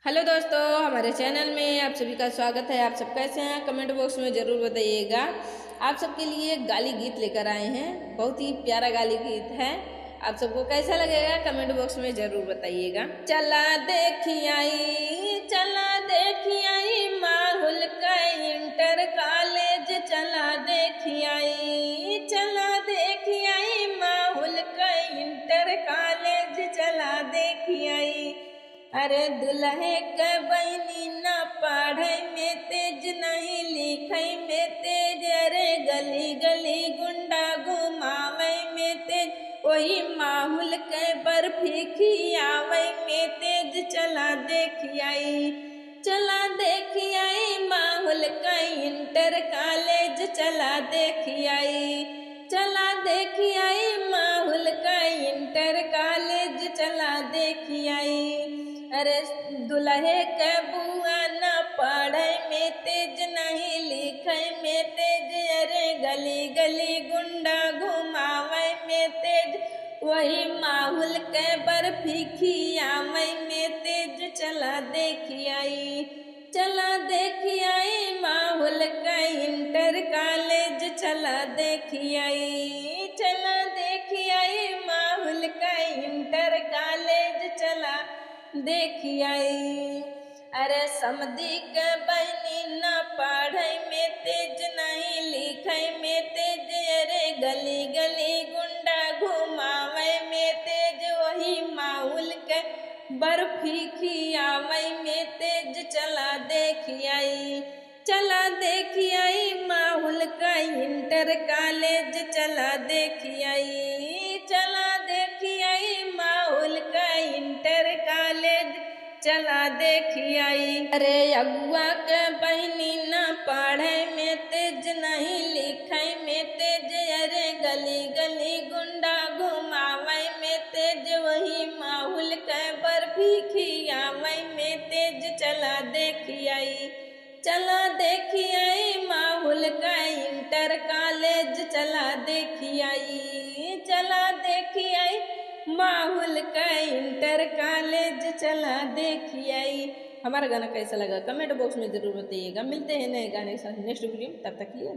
Hello दोस्तों, हमारे channel में आप सभी का स्वागत है। आप सब कैसे हैं? कमेंट बॉक्स में ज़रूर बताइएगा। आप सबके लिए एक गाली गीत लेकर आए हैं, बहुत ही प्यारा गाली गीत है। आप सबको कैसा लगेगा कमेंट बॉक्स में ज़रूर बताइएगा। चला देखी आई माहुल का इंटर कॉलेज, चला देखी आई माहुल का इंटर कॉलेज, चला देखी आई। अरे दुल्हे के बहनी न पढ़े में तेज, नहीं लिखे में तेज, अरे गली गली गुंडा घुमावे में तेज, वही माहौल के बर्फी खियावे में तेज। चला देखी आई माहौल का इंटर कॉलेज, चला देखी आई माहौल का इंटर कॉलेज, चला देखी आई। अरे दुल्हे के बुआ न पढ़े में तेज, नहीं लिखे में तेज, अरे गली गली गुंडा घुमावे में तेज, वही माहौल के बर्फी खियावे में तेज। चला देखी आई माहौल का इंटर कॉलेज, चला देखी आई माहौल का इंटर कॉलेज, चला देखी आई। अरे समधी के बहनी न पढ़े में तेज, नहीं लिखे में तेज, अरे गली गली गुंडा घुमावे में तेज, वही माहौल के बर्फी खियावे में तेज। चला देखी आई माहौल का इंटर कॉलेज, चला देखी आई माहौल का इंटर कॉलेज, चला देखी आई। अरे अगुआ के बहनी न पढ़े में तेज, नहीं लिखे में तेज, अरे गली गली गुंडा घुमावे में तेज, वही माहौल के बर्फी खियावे में तेज। चला देखी आई माहौल का इंटर कॉलेज, चला देखी आई माहौल का इंटर कॉलेज, चला देखी आई। हमारा गाना कैसा लगा कमेंट बॉक्स में जरूर बताइएगा। मिलते हैं नए गाने के साथ नेक्स्ट वीडियो में, तब तक के लिए।